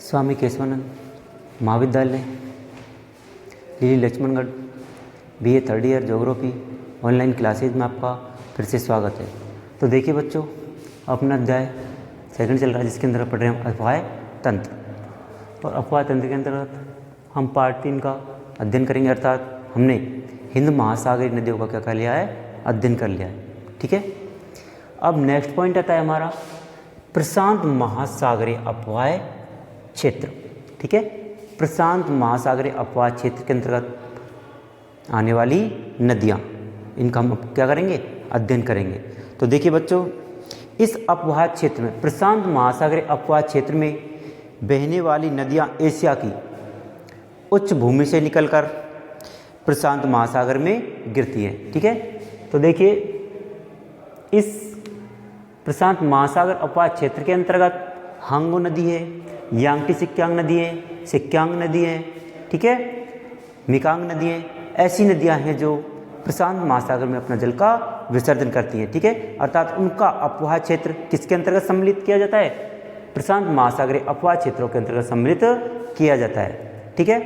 स्वामी केशवानंद महाविद्यालय Lili Laxmangarh BA third year geography online classes में आपका फिर से स्वागत है। तो देखिए बच्चों, अपना अध्याय सेकंड चल रहा है जिसके अंदर पढ़ रहे हैं हम अफवाह तंत्र। और अफवाह तंत्र के अंतर्गत हम पार्ट 3 का अध्ययन करेंगे, अर्थात हमने हिंद महासागरीय नदियों का क्या कर लिया है, अध्ययन कर लिया है। ठीक है, अब नेक्स्ट पॉइंट आता है हमारा प्रशांत महासागरीय अफवाह क्षेत्र। ठीक है, प्रशांत महासागरीय अफवाह क्षेत्र के अंतर्गत आने वाली नदियाँ, इनका हम क्या करेंगे, अध्ययन करेंगे। तो देखिए बच्चों, इस अफवाह क्षेत्र में, प्रशांत महासागरीय अफवाह क्षेत्र में बहने वाली नदियाँ एशिया की उच्च भूमि से निकलकर प्रशांत महासागर में गिरती हैं। ठीक है, तो देखिए इस प्रशांत महासागर अफवाह क्षेत्र के अंतर्गत हांगो नदी है, यांगटी सिक्यांग नदी है, सिक्यांग नदी है, ठीक है, मिकांग नदी है। ऐसी नदियां हैं जो प्रशांत महासागर में अपना जल का विसर्जन करती हैं। ठीक है, अर्थात उनका अफवाह क्षेत्र किसके अंतर्गत सम्मिलित किया जाता है, प्रशांत महासागरीय अफवाह क्षेत्रों के अंतर्गत सम्मिलित किया जाता है। ठीक है,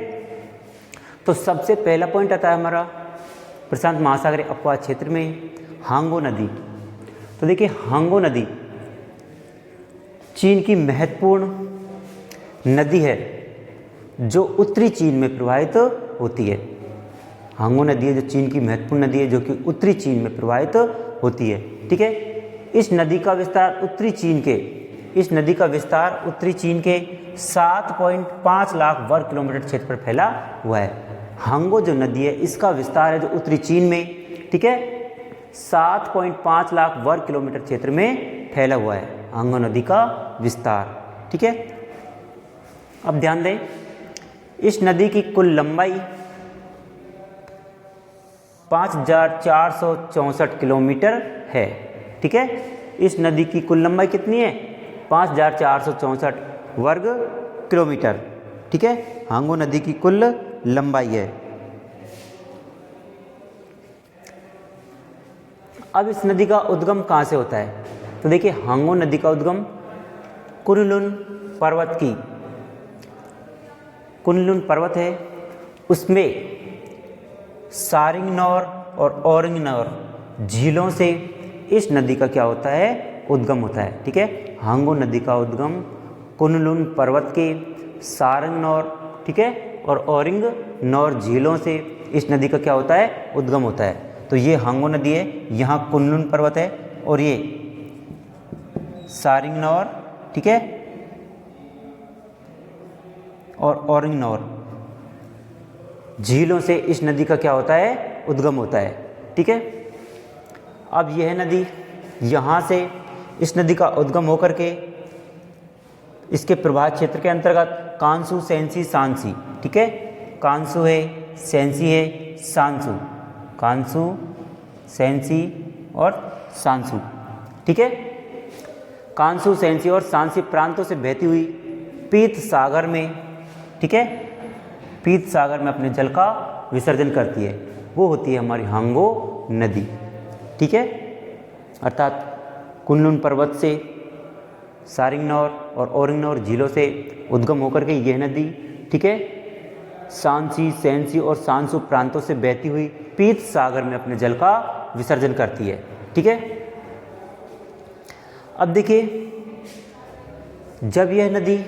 तो सबसे पहला पॉइंट आता है हमारा प्रशांत महासागरीय अफवाह क्षेत्र में हांगो नदी। तो देखिए हांगो नदी चीन की महत्वपूर्ण नदी है जो उत्तरी चीन में प्रवाहित होती है। हांगो नदी है जो चीन की महत्वपूर्ण नदी है जो कि उत्तरी चीन में प्रवाहित होती है। ठीक है, इस नदी का विस्तार उत्तरी चीन के 7.5 लाख वर्ग किलोमीटर क्षेत्र पर फैला हुआ है। हांगो जो नदी है इसका विस्तार है जो उत्तरी चीन में, ठीक है, 7.5 लाख वर्ग किलोमीटर क्षेत्र में फैला हुआ है हांगो नदी का विस्तार। ठीक है, अब ध्यान दें, इस नदी की कुल लंबाई 5464 किलोमीटर है। ठीक है, इस नदी की कुल लंबाई कितनी है, 5464 वर्ग किलोमीटर। ठीक है, हांगो नदी की कुल लंबाई है। अब इस नदी का उद्गम कहाँ से होता है, तो देखिए हांगो नदी का उद्गम कुनलुन पर्वत है, उसमें सारिंगनौर और औरिंगनौर झीलों से इस नदी का क्या होता है, उद्गम होता है। ठीक है, हांगो नदी का उद्गम कुनलुन पर्वत के सारिंगनौर, ठीक है, और औरिंगनौर झीलों से इस नदी का क्या होता है, उद्गम होता है। तो ये हांगो नदी है, यहाँ कुनलुन पर्वत है और ये सारिंगनौर, ठीक है, और औरिंगनौर झीलों से इस नदी का क्या होता है, उद्गम होता है। ठीक है, अब यह नदी यहाँ से इस नदी का उद्गम होकर के इसके प्रवाह क्षेत्र के अंतर्गत कांसू, सेंसी, सांसी, ठीक है, कांसू है, सेंसी है, सांसू, कांसू, सेंसी और सांसू। ठीक है, कांसू, सेंसी और सांसी प्रांतों से बहती हुई पीत सागर में, ठीक है, पीत सागर में अपने जल का विसर्जन करती है, वो होती है हमारी हांगो नदी। ठीक है, अर्थात कुनलुन पर्वत से सारिंगनौर और औरिंगनौर झीलों से उद्गम होकर के यह नदी, ठीक है, सांसी, सेंसी और सांसू प्रांतों से बहती हुई पीत सागर में अपने जल का विसर्जन करती है। ठीक है, अब देखिए जब यह नदी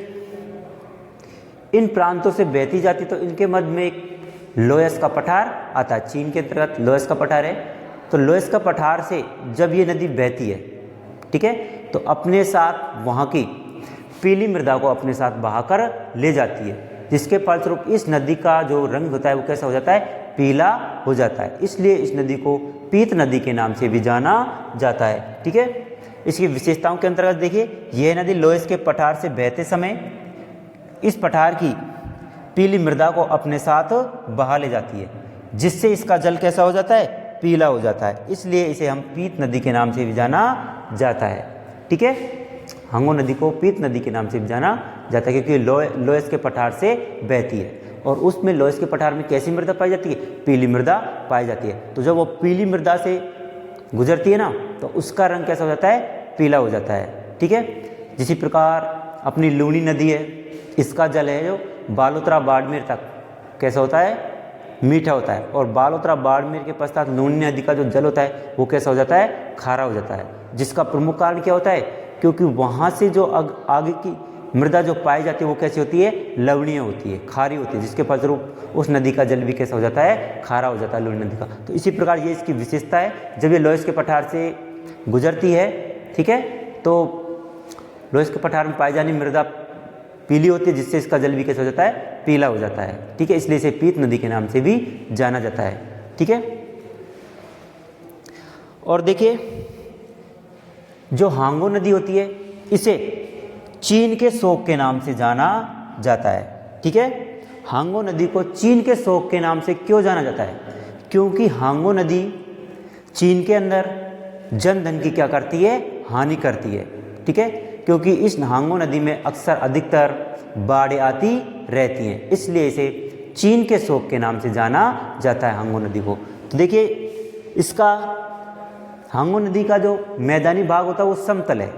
इन प्रांतों से बहती जाती तो इनके मध्य में एक लोयस का पठार आता है। चीन के अंतर्गत लोयस का पठार है, तो लोयस का पठार से जब ये नदी बहती है, ठीक है, तो अपने साथ वहाँ की पीली मृदा को अपने साथ बहाकर ले जाती है, जिसके फलस्वरूप इस नदी का जो रंग होता है वो कैसा हो जाता है, पीला हो जाता है। इसलिए इस नदी को पीत नदी के नाम से भी जाना जाता है। ठीक है, इसकी विशेषताओं के अंतर्गत देखिए, यह नदी लोयस के पठार से बहते समय इस पठार की पीली मृदा को अपने साथ बहा ले जाती है, जिससे इसका जल कैसा हो जाता है, पीला हो जाता है। इसलिए इसे हम पीत नदी के नाम से भी जाना जाता है। ठीक है, हांगो नदी को पीत नदी के नाम से भी जाना जाता है क्योंकि लोयस के पठार से बहती है और उसमें लोयस के पठार में कैसी मृदा पाई जाती है, पीली मृदा पाई जाती है। तो जब वो पीली मृदा से गुजरती है ना, तो उसका रंग कैसा हो जाता है, पीला हो जाता है। ठीक है, जिसी प्रकार अपनी लूनी नदी है, इसका जल है जो बालोतरा बाड़मेर तक कैसा होता है, मीठा होता है, और बालोतरा बाड़मेर के पश्चात लूनी नदी का जो जल होता है वो कैसा हो जाता है, खारा हो जाता है। जिसका प्रमुख कारण क्या होता है, क्योंकि वहाँ से जो आगे की मृदा जो पाई जाती है वो कैसी होती है, लवणीय होती है, खारी होती है, जिसके फलस्वरूप उस नदी का जल भी कैसा हो जाता है, खारा हो जाता है लूनी नदी का। तो इसी प्रकार ये इसकी विशेषता है। जब ये लोयस के पठार से गुजरती है, ठीक है, तो लोयस के पठार में पाई जाने मृदा पीली होती है, जिससे इसका जल भी कैसा हो जाता है, पीला हो जाता है, ठीक है। इसलिए इसे पीत नदी के नाम से भी जाना जाता है, ठीक है। और देखिए जो हांगो नदी होती है इसे चीन के शोक के नाम से जाना जाता है, ठीक है। हांगो नदी को चीन के शोक के नाम से क्यों जाना जाता है, क्योंकि हांगो नदी चीन के अंदर जनधन की क्या करती है, हानि करती है, ठीक है। क्योंकि इस हांगो नदी में अक्सर अधिकतर बाढ़ें आती रहती हैं, इसलिए इसे चीन के शोक के नाम से जाना जाता है हांगो नदी को। तो देखिए इसका हांगो नदी का जो मैदानी भाग होता है वो समतल है,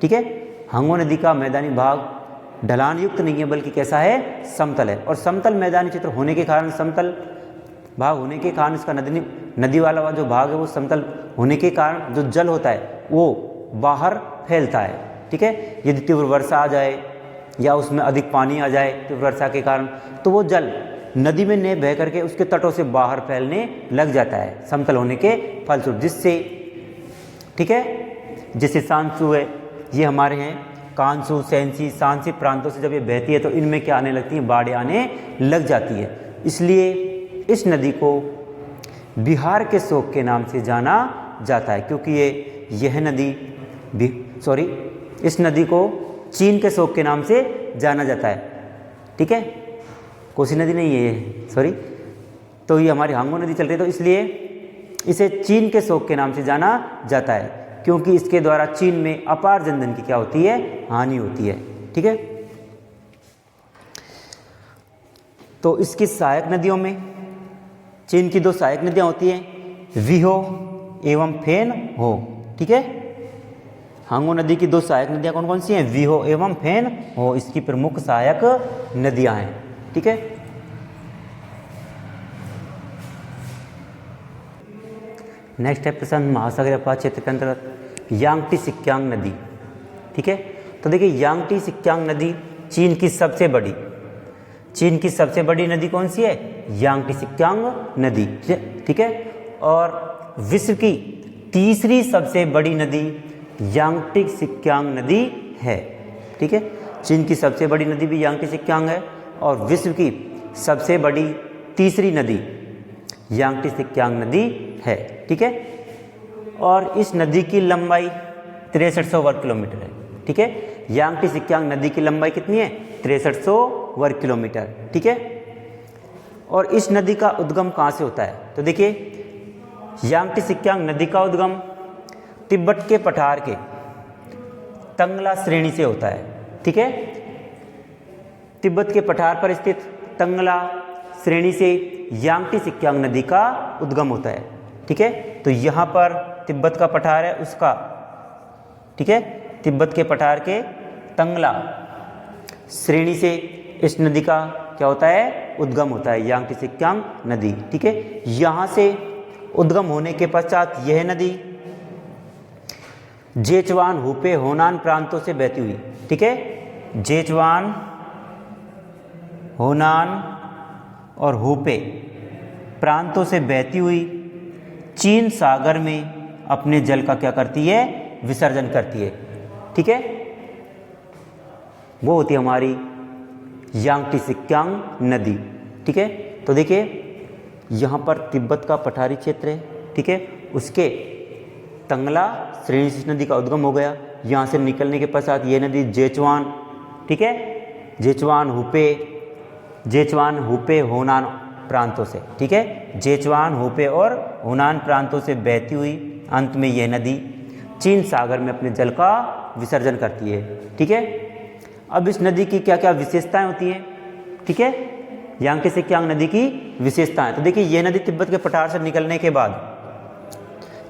ठीक है। हांगो नदी का मैदानी भाग ढलान युक्त नहीं है, बल्कि कैसा है, समतल है। और समतल मैदानी क्षेत्र होने के कारण, समतल भाग होने के कारण इसका नदी वाला जो भाग है वो समतल होने के कारण जो जल होता है वो बाहर फैलता है, ठीक है। यदि तीव्र वर्षा आ जाए या उसमें अधिक पानी आ जाए तीव्र वर्षा के कारण, तो वो जल नदी में न बह करके उसके तटों से बाहर फैलने लग जाता है समतल होने के फलस्वरूप, जिससे, ठीक है, जैसे सांसू है, ये हमारे हैं कांसू, सैंसी, सांसी प्रांतों से जब ये बहती है तो इनमें क्या आने लगती है, बाढ़ें आने लग जाती है। इसलिए इस नदी को बिहार के शोक के नाम से जाना जाता है, क्योंकि यह नदी इस नदी को चीन के शोक के नाम से जाना जाता है, ठीक है। कोसी नदी नहीं है ये, सॉरी, तो ये हमारी हांगो नदी चल रही है, तो इसलिए इसे चीन के शोक के नाम से जाना जाता है, क्योंकि इसके द्वारा चीन में अपार जनधन की क्या होती है, हानि होती है, ठीक है। तो इसकी सहायक नदियों में चीन की दो सहायक नदियां होती हैं, वीहो एवं फेन हो, ठीक है। हांगो नदी की दो सहायक नदियां कौन कौन सी हैं, वीहो एवं फेन हो, इसकी प्रमुख सहायक नदियां हैं, ठीक है। नेक्स्ट है प्रश्न महासागरीय अवपात क्षेत्र के अंतर्गत यांगटी सिक्यांग नदी, ठीक है। तो देखिए यांगटी सिक्यांग नदी चीन की सबसे बड़ी नदी कौन सी है, यांगटी सिक्यांग नदी, ठीक है। और विश्व की तीसरी सबसे बड़ी नदी यांगटी सिक्यांग नदी है, ठीक है। चीन की सबसे बड़ी नदी भी यांगटी सिक्यांग है और विश्व की सबसे बड़ी तीसरी नदी यांगटी सिक्यांग नदी है, ठीक है। और इस नदी की लंबाई 6300 वर्ग किलोमीटर है, ठीक है। यांगटी सिक्यांग नदी की लंबाई कितनी है, 6300 वर्ग किलोमीटर, ठीक है। और इस नदी का उद्गम कहाँ से होता है, तो देखिए यांगटी सिक्यांग नदी का उद्गम तिब्बत के पठार के तंगला श्रेणी से होता है, ठीक है। तिब्बत के पठार पर स्थित तंगला श्रेणी से यांगटी सिक्यांग नदी का उद्गम होता है, ठीक है। तो यहाँ पर तिब्बत का पठार है उसका, ठीक है, तिब्बत के पठार के तंगला श्रेणी से इस नदी का क्या होता है, उद्गम होता है, यांगटी सिक्यांग नदी, ठीक है। यहाँ से उद्गम होने के पश्चात यह नदी जेचवान, हुपे, होनान प्रांतों से बहती हुई, ठीक है। जेचवान, होनान और हुपे प्रांतों से बहती हुई चीन सागर में अपने जल का क्या करती है, विसर्जन करती है, ठीक है। वो होती है हमारी यांगटी सिक्यांग नदी, ठीक है। तो देखिए यहाँ पर तिब्बत का पठारी क्षेत्र है, ठीक है, उसके तंगला श्रेणी से नदी का उद्गम हो गया। यहाँ से निकलने के पश्चात ये नदी जेचवान, ठीक है, जेचवान, हुपे, होनान प्रांतों से, ठीक है, जेचवान, हुपे और होनान प्रांतों से बहती हुई अंत में यह नदी चीन सागर में अपने जल का विसर्जन करती है, ठीक है। अब इस नदी की क्या क्या विशेषताएं होती हैं, ठीक है, यांगटी सिक्यांग नदी की विशेषताएं। तो देखिए यह नदी तिब्बत के पठार से निकलने के बाद,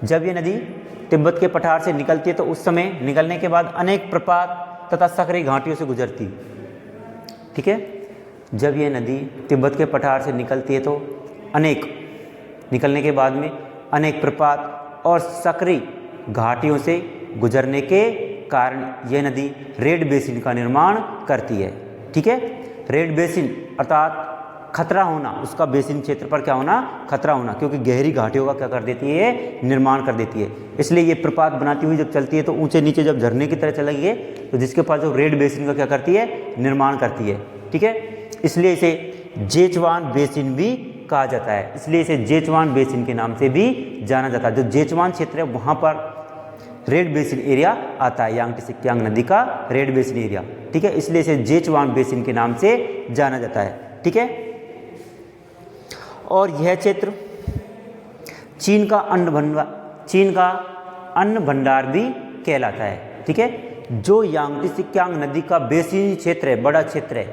जब ये नदी तिब्बत के पठार से निकलती है तो उस समय निकलने के बाद अनेक प्रपात तथा सकरी घाटियों से गुजरती। ठीक है, जब यह नदी तिब्बत के पठार से निकलती है तो निकलने के बाद में अनेक प्रपात और सकरी घाटियों से गुजरने के कारण यह नदी रेड बेसिन का निर्माण करती है। ठीक है, रेड बेसिन अर्थात खतरा होना, उसका बेसिन क्षेत्र पर क्या होना, खतरा होना, क्योंकि गहरी घाटियों का क्या कर देती है, निर्माण कर देती है। इसलिए ये प्रपात बनाती हुई जब चलती है तो ऊंचे नीचे जब झरने की तरह चलेगी है तो जिसके पास जो रेड बेसिन का क्या करती है, निर्माण करती है। ठीक है, इसलिए इसे जेचवान बेसिन भी कहा जाता है। इसलिए इसे जेचवान बेसिन के नाम से भी जाना जाता है। जो जेचवान क्षेत्र है वहाँ पर रेड बेसिन एरिया आता है, यांगटी सिक्यांग नदी का रेड बेसिन एरिया। ठीक है, इसलिए इसे जेचवान बेसिन के नाम से जाना जाता है। ठीक है, और यह क्षेत्र चीन का अन्न भंडार भी कहलाता है। ठीक है, जो यांगटी सिक्यांग नदी का बेसिन क्षेत्र है, बड़ा क्षेत्र है।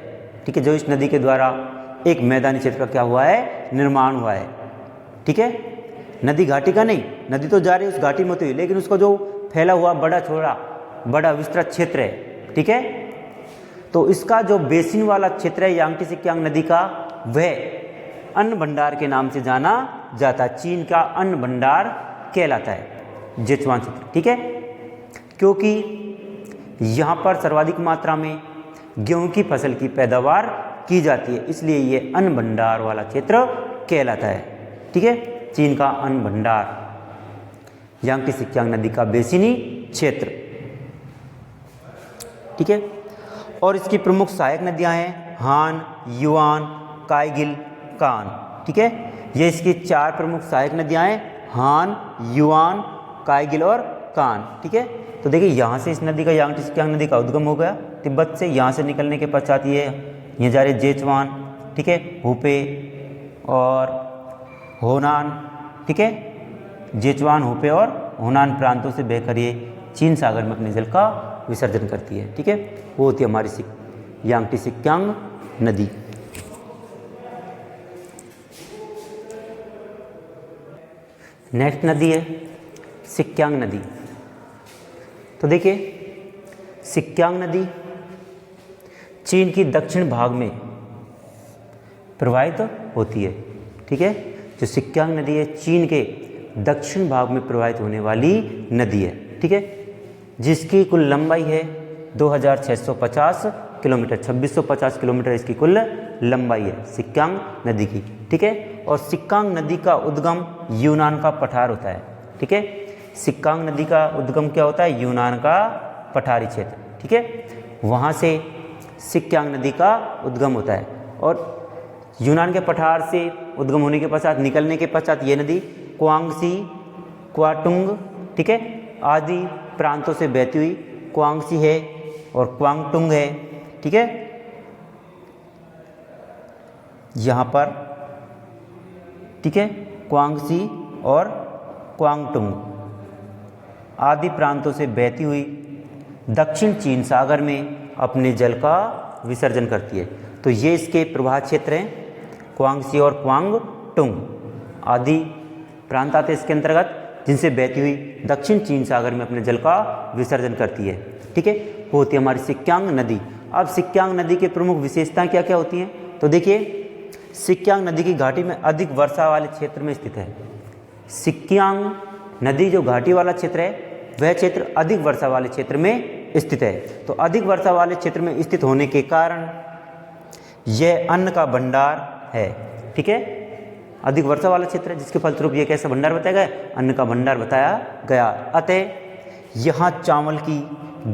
ठीक है, जो इस नदी के द्वारा एक मैदानी क्षेत्र का क्या हुआ है, निर्माण हुआ है। ठीक है, नदी घाटी का नहीं, नदी तो जा रही है उस घाटी में होती हुई, लेकिन उसका जो फैला हुआ बड़ा विस्तृत क्षेत्र है। ठीक है, तो इसका जो बेसिन वाला क्षेत्र है यांगटी सिक्यांग नदी का, वह अन्न भंडार के नाम से जाना जाता है। चीन का अन्न भंडार कहलाता है जेचवान क्षेत्र। ठीक है, क्योंकि यहाँ पर सर्वाधिक मात्रा में गेहूं की फसल की पैदावार की जाती है, इसलिए ये अन्न भंडार वाला क्षेत्र कहलाता है। ठीक है, चीन का अन्न भंडार, यांगटी सिक्यांग नदी का बेसिनी क्षेत्र। ठीक है, और इसकी प्रमुख सहायक नदियां हैं हान, युआन, काईगिल, कान। ठीक है, ये इसकी 4 प्रमुख सहायक नदियां हैं, हान, युआन, काईगिल और कान। ठीक है, तो देखिए यहाँ से इस नदी का, यांगटी सिक्यांग नदी का उद्गम हो गया तिब्बत से। यहाँ से निकलने के पश्चात ये जा रहे जेचवान, ठीक है, हुपे और होनान। ठीक है, जेचवान, हुपे और होनान प्रांतों से बहकर ये चीन सागर में अपने जल का विसर्जन करती है। ठीक है, वो होती है हमारी यांगटी सिक्यांग नदी। नेक्स्ट नदी है सिक्यांग नदी। तो देखिए, सिक्यांग नदी चीन की दक्षिण भाग में प्रवाहित होती है। ठीक है, जो सिक्यांग नदी है चीन के दक्षिण भाग में प्रवाहित होने वाली नदी है। ठीक है, जिसकी कुल लंबाई है 2650 किलोमीटर, 2650 किलोमीटर इसकी कुल लंबाई है सिक्यांग नदी की। ठीक है, और सिक्यांग नदी का उद्गम यूनान का पठार होता है। ठीक है, सिक्यांग नदी का उद्गम क्या होता है, यूनान का पठारी क्षेत्र। ठीक है, वहाँ से सिक्यांग नदी का उद्गम होता है, और यूनान के पठार से उद्गम होने के पश्चात, निकलने के पश्चात ये नदी क्वांगसी, क्वाटुंग, ठीक है, आदि प्रांतों से बहती हुई, क्वांगसी है और क्वांगटुंग है। ठीक है, यहाँ पर, ठीक है, क्वांगसी और क्वांगटुंग आदि प्रांतों से बहती हुई दक्षिण चीन सागर में अपने जल का विसर्जन करती है। तो ये इसके प्रवाह क्षेत्र हैं, क्वांगसी और क्वांगटुंग आदि प्रांत आते इसके अंतर्गत, जिनसे बहती हुई दक्षिण चीन सागर में अपने जल का विसर्जन करती है। ठीक है, वो होती है हमारी सिक्यांग नदी। अब सिक्यांग नदी के प्रमुख विशेषताएं क्या क्या होती हैं, तो देखिए, सिक्यांग नदी की घाटी में अधिक वर्षा वाले क्षेत्र में स्थित है। सिक्यांग नदी जो घाटी वाला क्षेत्र है, वह क्षेत्र अधिक वर्षा वाले क्षेत्र में स्थित है। तो अधिक वर्षा वाले क्षेत्र में स्थित होने के कारण यह अन्न का भंडार है। ठीक है, अधिक वर्षा वाला क्षेत्र है, जिसके फलस्वरूप यह कैसा भंडार बताया गया, अन्न का भंडार बताया गया। अतः यहाँ चावल की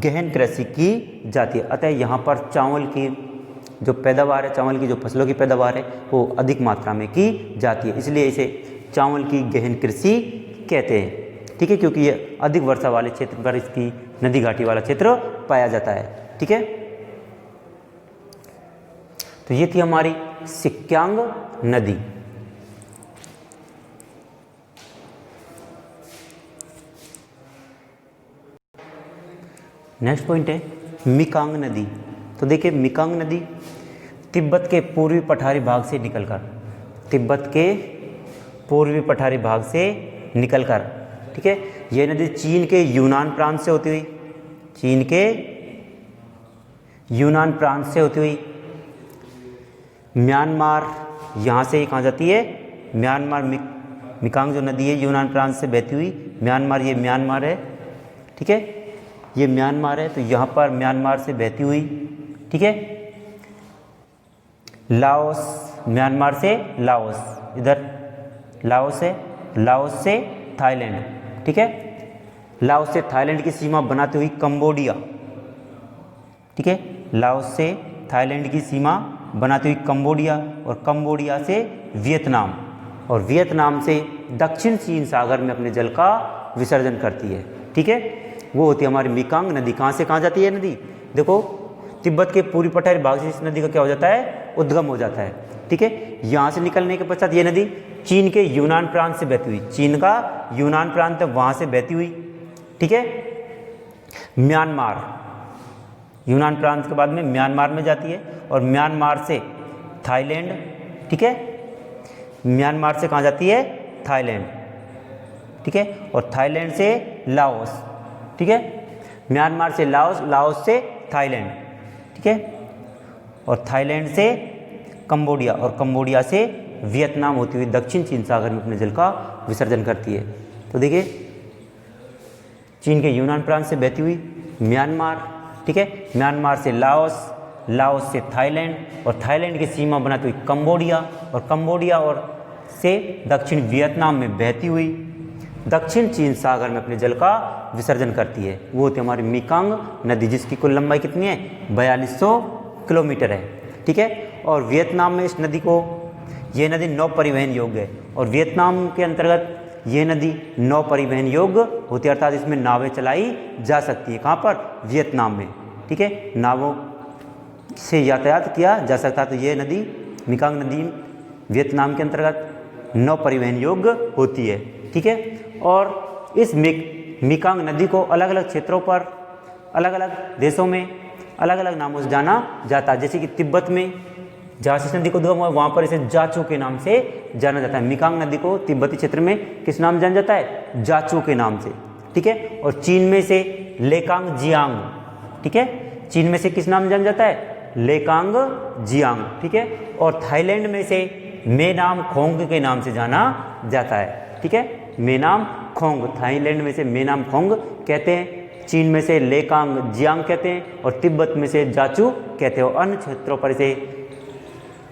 गहन कृषि की जाती है। अतः यहाँ पर चावल की जो पैदावार है, चावल की जो फसलों की पैदावार है, वो अधिक मात्रा में की जाती है, इसलिए इसे चावल की गहन कृषि कहते हैं। ठीक है, क्योंकि ये अधिक वर्षा वाले क्षेत्र पर इसकी नदी घाटी वाला क्षेत्र पाया जाता है। ठीक है, तो ये थी हमारी सिक्यांग नदी। नेक्स्ट पॉइंट है मिकांग नदी। तो देखिए, मिकांग नदी तिब्बत के पूर्वी पठारी भाग से निकलकर, तिब्बत के पूर्वी पठारी भाग से निकलकर, ठीक है, यह नदी चीन के यूनान प्रांत से होती हुई, चीन के यूनान प्रांत से होती हुई म्यांमार, यहाँ से कहाँ जाती है, म्यांमार मिकांग जो नदी है यूनान प्रांत से बहती हुई म्यांमार, ये म्यांमार है, ठीक है, ये म्यांमार है, तो यहाँ पर म्यांमार से बहती हुई, ठीक है, लाओस, म्यांमार से लाओस, इधर लाओस है, लाओस से थाईलैंड, ठीक है, लाओस से थाईलैंड की सीमा बनाती हुई कंबोडिया, ठीक है, लाओस से थाईलैंड की सीमा बनाती हुई कंबोडिया, और कंबोडिया से वियतनाम, और वियतनाम से दक्षिण चीन सागर में अपने जल का विसर्जन करती है, ठीक है, वो होती है हमारी मिकांग नदी। कहाँ से कहाँ जाती है नदी, देखो तिब्बत के पूर्वी पठारी भाग से इस नदी का क्या हो जाता है, उद्गम हो जाता है, ठीक है, यहाँ से निकलने के पश्चात ये नदी चीन के यूनान प्रांत से बहती हुई, चीन का यूनान प्रांत है वहाँ से बहती हुई, ठीक है, म्यांमार, यूनान प्रांत के बाद में म्यांमार में जाती है, और म्यांमार से थाईलैंड, ठीक है, म्यांमार से कहाँ जाती है, थाईलैंड, ठीक है, और थाईलैंड से लाओस, ठीक है, म्यांमार से लाओस, लाओस से थाईलैंड, ठीक है, और थाईलैंड से कंबोडिया, और कंबोडिया से वियतनाम होती हुई दक्षिण चीन सागर में अपने जल का विसर्जन करती है। तो देखिए चीन के यूनान प्रांत से बहती हुई म्यांमार, ठीक है, म्यांमार से लाओस, लाओस से थाईलैंड, और थाईलैंड की सीमा बनाती हुई कंबोडिया, और कंबोडिया और से दक्षिण वियतनाम में बहती हुई दक्षिण चीन सागर में अपने जल का विसर्जन करती है, वो होती है हमारी मिकांग नदी, जिसकी कुल लंबाई कितनी है, 4200 किलोमीटर है, ठीक है, और वियतनाम में इस नदी को, ये नदी नौ परिवहन योग्य है, और वियतनाम के अंतर्गत ये नदी नौ परिवहन योग्य होती है, अर्थात इसमें नावें चलाई जा सकती है, कहाँ पर, वियतनाम में, ठीक है, नावों से यातायात किया जा सकता है। तो ये नदी मिकांग नदी वियतनाम के अंतर्गत नौ परिवहन योग्य होती है, ठीक है, और इस मिकांग नदी को अलग अलग क्षेत्रों पर, अलग अलग देशों में अलग अलग नामों से जाना जाता है, जैसे कि तिब्बत में जहाँ से नदी को उद्गम हुआ वहाँ पर इसे जाचू के नाम से जाना जाता है। मिकांग नदी को तिब्बती क्षेत्र में किस नाम जाना जाता है, जाचू के नाम से, ठीक है, और चीन में से लेकांग जियांग, ठीक है, चीन में से किस नाम जाना जाता है, लेकांग जियांग, ठीक है, और थाईलैंड में से मेनाम खोंग के नाम से जाना जाता है, ठीक है, मेनाम खोंग, थाईलैंड में से मेनाम खोंग कहते हैं, चीन में से लेकांग जियांग कहते हैं, और तिब्बत में से जाचू कहते हैं, और अन्य क्षेत्रों पर इसे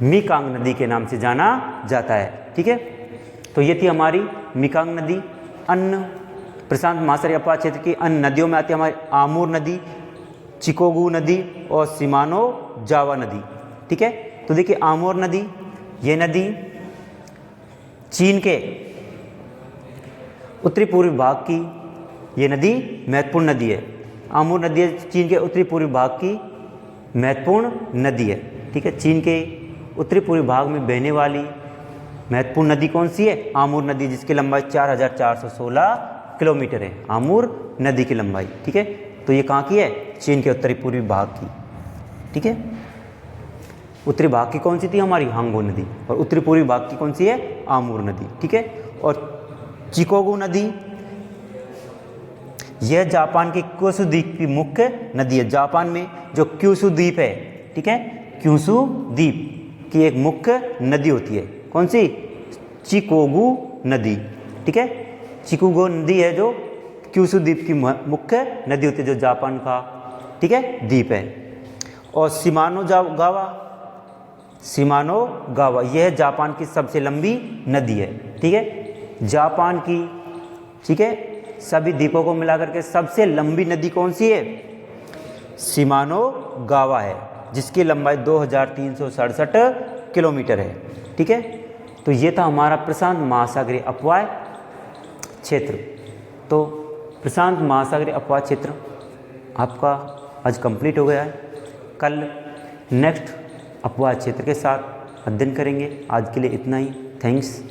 मिकांग नदी के नाम से जाना जाता है, ठीक है। तो ये थी हमारी मिकांग नदी। अन्य प्रशांत महासागरीय अपवाद क्षेत्र की अन्य नदियों में आती है हमारी आमूर नदी, चिकोगू नदी और शिमानो जावा नदी, ठीक है। तो देखिए आमूर नदी, ये नदी चीन के उत्तरी पूर्वी भाग की ये नदी महत्वपूर्ण नदी है। आमूर नदी चीन के उत्तरी पूर्वी भाग की महत्वपूर्ण नदी है, ठीक है। चीन के उत्तरी पूर्वी भाग में बहने वाली महत्वपूर्ण नदी कौन सी है, आमूर नदी, जिसकी लंबाई 4416 किलोमीटर है, आमूर नदी की लंबाई, ठीक है। तो ये कहाँ की है, चीन के उत्तरी पूर्वी भाग की, ठीक है। उत्तरी भाग की कौन सी थी हमारी, हांगो नदी, और उत्तरी पूर्वी भाग की कौन सी है, आमूर नदी, ठीक है। और चिकोगू नदी यह जापान के क्यूशू द्वीप की मुख्य नदी है। जापान में जो क्यूशू द्वीप है, ठीक है, क्यूशू द्वीप की एक मुख्य नदी होती है, कौन सी, चिकोगू नदी, ठीक है। चिकोगू नदी है जो क्यूशू द्वीप की मुख्य नदी होती है, जो जापान का, ठीक है, द्वीप है। और शिमानो गावा यह जापान की सबसे लंबी नदी है, ठीक है। जापान की, ठीक है, सभी द्वीपों को मिलाकर के सबसे लंबी नदी कौन सी है, शिमानो गावा है, जिसकी लंबाई 2367 किलोमीटर है, ठीक है। तो ये था हमारा प्रशांत महासागरीय अपवाद क्षेत्र। तो प्रशांत महासागरीय अपवाद क्षेत्र आपका आज कंप्लीट हो गया है। कल नेक्स्ट अपवाद क्षेत्र के साथ अध्ययन करेंगे। आज के लिए इतना ही। थैंक्स।